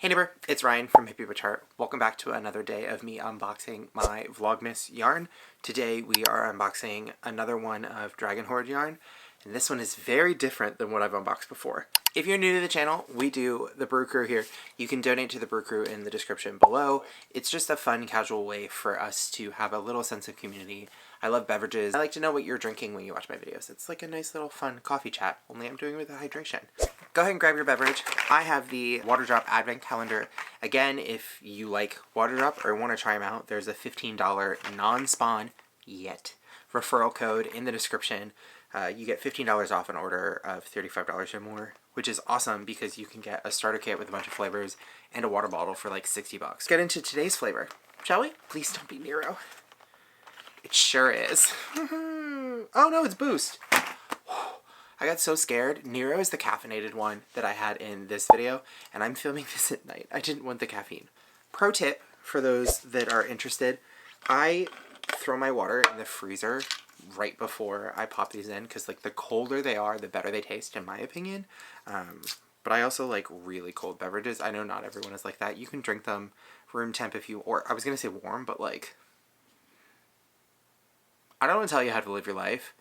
Hey neighbor, it's Ryan from Hippie Witch Heart. Welcome back to another day of me unboxing my VLOGMAS yarn. Today we are unboxing another one of Dragon Hoard Yarn, and this one is very different than what I've unboxed before. If you're new to the channel, we do the Brew Crew here. You can donate to the Brew Crew in the description below. It's just a fun, casual way for us to have a little sense of community. I love beverages. I like to know what you're drinking when you watch my videos. It's like a nice little fun coffee chat, only I'm doing it with a hydration. Go ahead and grab your beverage. I have the Water Drop Advent Calendar. Again, if you like Water Drop or want to try them out, there's a $15 non-spawn yet referral code in the description. You get $15 off an order of $35 or more, which is awesome because you can get a starter kit with a bunch of flavors and a water bottle for like 60 bucks. Let's get into today's flavor, shall we? Please don't be Nero. It sure is. Oh no, it's Boost. I got so scared. Nero is the caffeinated one that I had in this video, and I'm filming this at night. I didn't want the caffeine. Pro tip for those that are interested, I throw my water in the freezer right before I pop these in, because like the colder they are, the better they taste, in my opinion. But I also like really cold beverages. I know not everyone is like that. You can drink them room temp if you, or I was going to say warm, but like, I don't want to tell you how to live your life,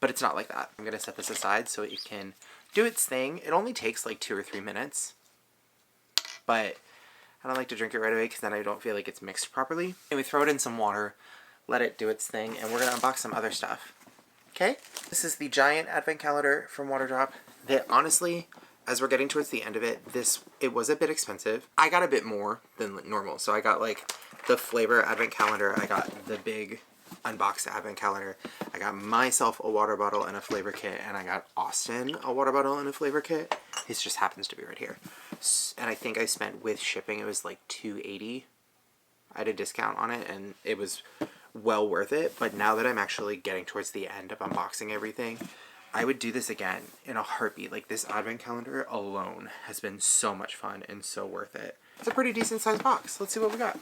but it's not like that. I'm going to set this aside so it can do its thing. It only takes like 2 or 3 minutes, but I don't like to drink it right away because then I don't feel like it's mixed properly. And we throw it in some water, let it do its thing, and we're going to unbox some other stuff. Okay? This is the giant advent calendar from Water Drop that honestly, as we're getting towards the end of it, it was a bit expensive. I got a bit more than normal. So I got like the flavor advent calendar. I got the big unboxed advent calendar. I got myself a water bottle and a flavor kit, and I got Austin a water bottle and a flavor kit. This just happens to be right here. And I think I spent, with shipping, it was like $2.80. I had a discount on it, and it was well worth it. But now that I'm actually getting towards the end of unboxing everything, I would do this again in a heartbeat. Like, this advent calendar alone has been so much fun and so worth it. It's a pretty decent sized box. Let's see what we got.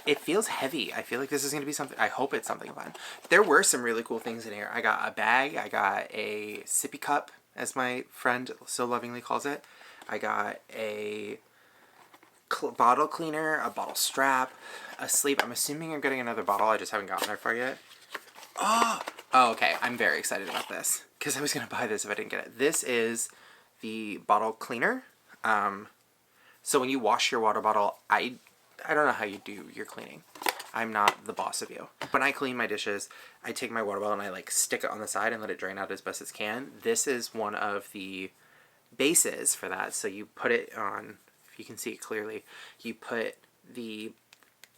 It feels heavy. I feel like this is going to be something, I hope it's something fun. There were some really cool things in here. I got a bag. I got a sippy cup, as my friend so lovingly calls it. I got a bottle cleaner, a bottle strap, a sleeve. I'm assuming I'm getting another bottle. I just haven't gotten there far yet. Oh, okay. I'm very excited about this because I was going to buy this if I didn't get it. This is the bottle cleaner. So when you wash your water bottle, I don't know how you do your cleaning. I'm not the boss of you. When I clean my dishes, I take my water bottle and I like stick it on the side and let it drain out as best as can. This is one of the bases for that. So you put it on, if you can see it clearly, you put the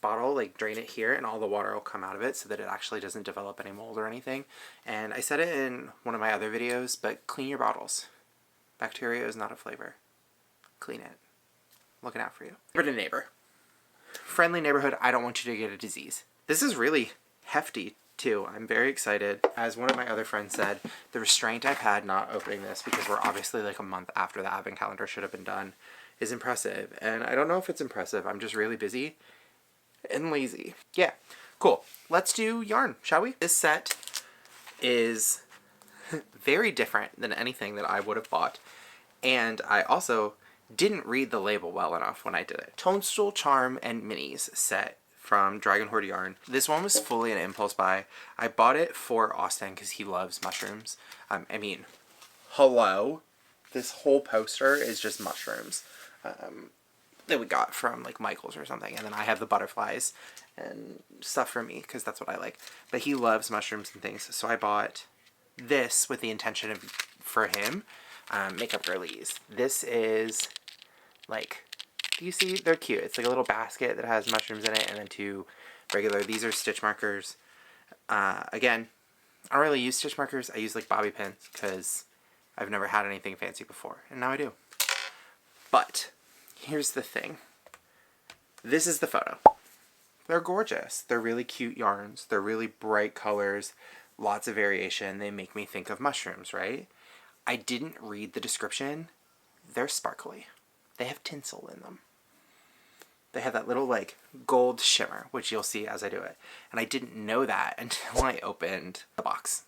bottle, like drain it here, and all the water will come out of it so that it actually doesn't develop any mold or anything. And I said it in one of my other videos, but clean your bottles. Bacteria is not a flavor. Clean it. Looking out for you. Neighbor to neighbor. Friendly neighborhood, I don't want you to get a disease. This is really hefty too. I'm very excited. As one of my other friends said, the restraint I've had not opening this, because we're obviously like a month after the advent calendar should have been done, is impressive. And I don't know if it's impressive. I'm just really busy and lazy. Yeah, cool. Let's do yarn, shall we? This set is very different than anything that I would have bought. And I also didn't read the label well enough when I did it. Toadstool Charm and Minis set from Dragon Hoard Yarn. This one was fully an impulse buy. I bought it for Austin because he loves mushrooms. I mean, hello? This whole poster is just mushrooms that we got from like Michael's or something. And then I have the butterflies and stuff for me because that's what I like. But he loves mushrooms and things. So I bought this with the intention of, for him, makeup girlies. This is like, do you see? They're cute. It's like a little basket that has mushrooms in it and then 2 regular. These are stitch markers. Again, I don't really use stitch markers. I use like bobby pins because I've never had anything fancy before. And now I do. But here's the thing. This is the photo. They're gorgeous. They're really cute yarns. They're really bright colors. Lots of variation. They make me think of mushrooms, right? I didn't read the description. They're sparkly. They have tinsel in them. They have that little like gold shimmer, which you'll see as I do it. And I didn't know that until I opened the box.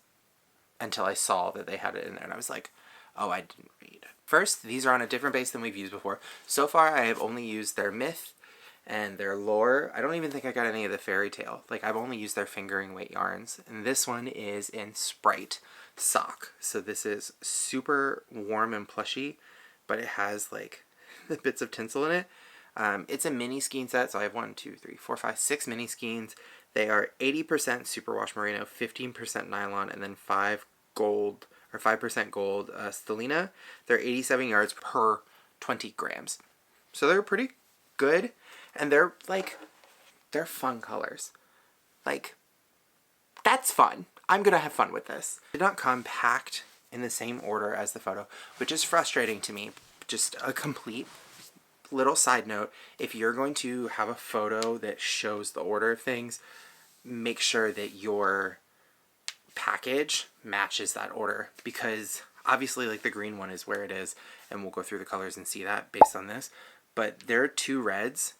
Until I saw that they had it in there. And I was like, Oh, I didn't read. First, these are on a different base than we've used before. So far, I have only used their myth and their lore. I don't even think I got any of the fairy tale. Like, I've only used their fingering weight yarns. And this one is in Sprite sock. So this is super warm and plushy, but it has like the bits of tinsel in it. It's a mini skein set, so I have 1, 2, 3, 4, 5, 6 mini skeins. They are 80% superwash merino, 15% nylon, and then 5% gold stellina. They're 87 yards per 20 grams. So they're pretty good, and they're fun colors. Like, that's fun. I'm gonna have fun with this. It did not come packed in the same order as the photo, which is frustrating to me. Just a complete little side note, if you're going to have a photo that shows the order of things, make sure that your package matches that order, because obviously like the green one is where it is, and we'll go through the colors and see that based on this, but there are 2 reds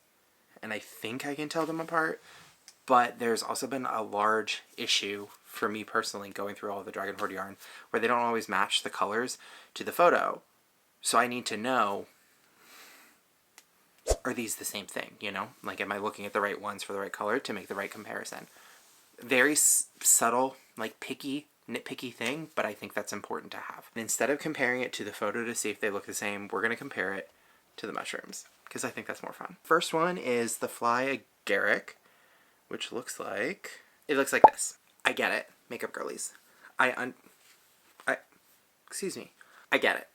and I think I can tell them apart, but there's also been a large issue for me personally going through all of the Dragon Hoard yarn where they don't always match the colors to the photo. So I need to know, are these the same thing, you know? Like, am I looking at the right ones for the right color to make the right comparison? Very subtle, like nitpicky thing, but I think that's important to have. And instead of comparing it to the photo to see if they look the same, we're going to compare it to the mushrooms, because I think that's more fun. First one is the fly Agaric, which looks like this. I get it, makeup girlies. Excuse me. I get it.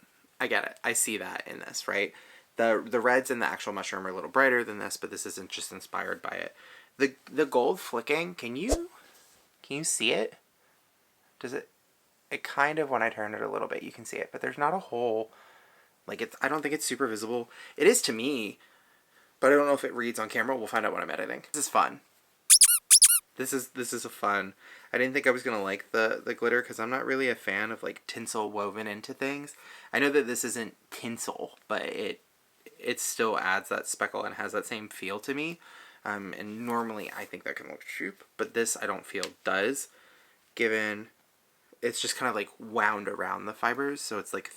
I see that in this, right? The reds in the actual mushroom are a little brighter than this, but this isn't just inspired by it. The gold flicking, can you see it? Does it kind of, when I turn it a little bit, you can see it, but there's not a whole, like, I don't think it's super visible. It is to me, but I don't know if it reads on camera. We'll find out when I'm editing. This is fun. This is a fun. I didn't think I was gonna like the glitter, because I'm not really a fan of like tinsel woven into things. I know that this isn't tinsel, but it still adds that speckle and has that same feel to me. And normally I think that can look cheap, but this I don't feel does, given it's just kind of like wound around the fibers, so it's like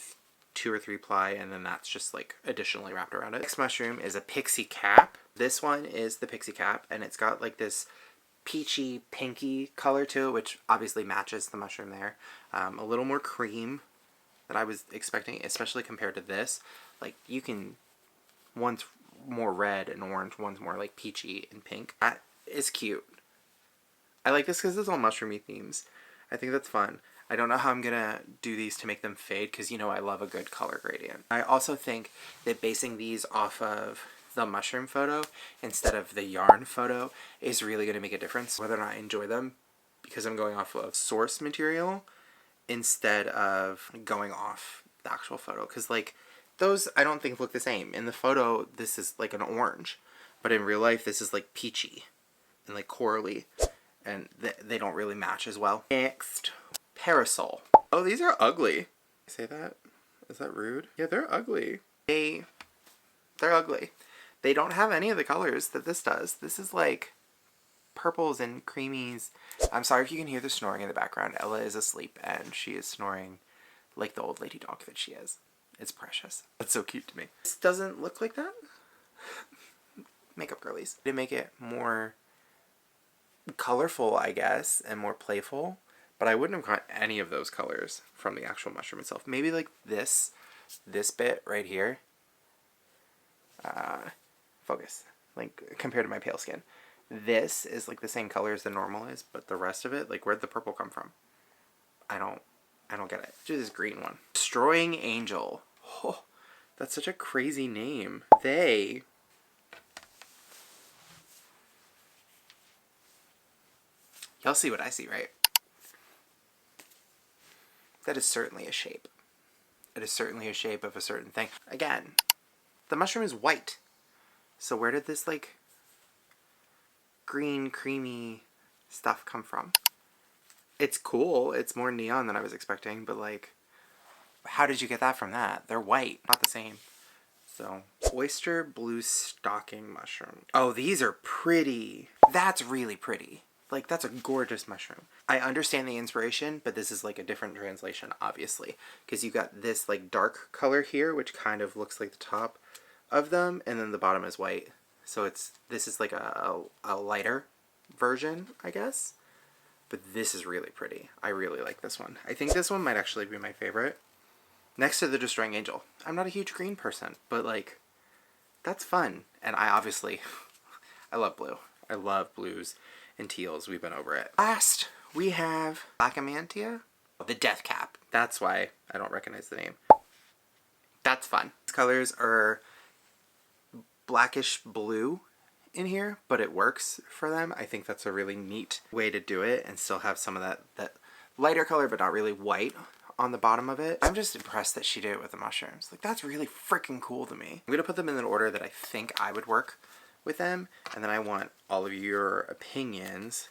2 or 3 ply, and then that's just like additionally wrapped around it. Next mushroom is a Pixie Cap. This one is the Pixie Cap, and it's got like this peachy pinky color to it, which obviously matches the mushroom there. A little more cream than I was expecting, especially compared to this. Like, you can, one's more red and orange, one's more like peachy and pink. That is cute. I like this because it's all mushroomy themes. I think that's fun. I don't know how I'm gonna do these to make them fade, because you know I love a good color gradient. I also think that basing these off of the mushroom photo instead of the yarn photo is really going to make a difference whether or not I enjoy them, because I'm going off of source material instead of going off the actual photo, because like those I don't think look the same. In the photo this is like an orange, but in real life this is like peachy and like corally, and they don't really match as well. Next, Parasol. Oh, these are ugly. Say that? Is that rude? Yeah, they're ugly. They're ugly. They don't have any of the colors that this does. This is like purples and creamies. I'm sorry if you can hear the snoring in the background. Ella is asleep and she is snoring like the old lady dog that she is. It's precious. That's so cute to me. This doesn't look like that. Makeup girlies. To make it more colorful, I guess, and more playful, but I wouldn't have got any of those colors from the actual mushroom itself. Maybe like this bit right here. Focus, like compared to my pale skin, this is like the same color as the normal is, but the rest of it, like, where'd the purple come from? I don't get it. Do this green one. Destroying Angel. Oh, that's such a crazy name. Y'all see what I see, right? That is certainly a shape. It is certainly a shape of a certain thing. Again, the mushroom is white. So where did this, like, green, creamy stuff come from? It's cool. It's more neon than I was expecting, but, like, how did you get that from that? They're white, not the same. So, Oyster Blue Stocking Mushroom. Oh, these are pretty. That's really pretty. Like, that's a gorgeous mushroom. I understand the inspiration, but this is like a different translation, obviously. Because you got this like dark color here, which kind of looks like the top of them, and then the bottom is white. So this is like a lighter version, I guess. But this is really pretty. I really like this one. I think this one might actually be my favorite. Next to the Destroying Angel. I'm not a huge green person, but like, that's fun. And I obviously, I love blue. I love blues and teals. We've been over it. Last, we have Black Amantia. The Death Cap. That's why I don't recognize the name. That's fun. These colors are blackish blue in here, but it works for them. I think that's a really neat way to do it and still have some of that lighter color, but not really white on the bottom of it. I'm just impressed that she did it with the mushrooms. Like, that's really freaking cool to me. I'm gonna put them in an order that I think I would work with them, and then I want all of your opinions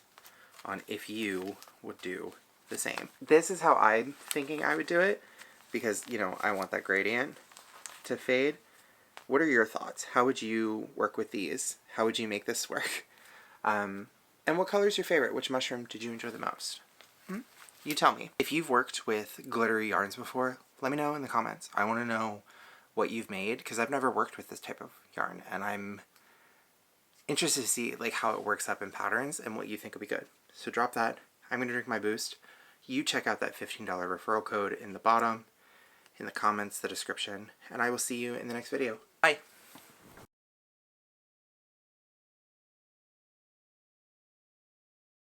on if you would do the same. This is how I'm thinking I would do it, because, you know, I want that gradient to fade. What are your thoughts? How would you work with these? How would you make this work? And what color is your favorite? Which mushroom did you enjoy the most? You tell me. If you've worked with glittery yarns before, let me know in the comments. I want to know what you've made, because I've never worked with this type of yarn, and I'm interested to see like how it works up in patterns and what you think would be good. So drop that. I'm going to drink my boost. You check out that $15 referral code in the bottom, in the comments, the description, and I will see you in the next video. Bye!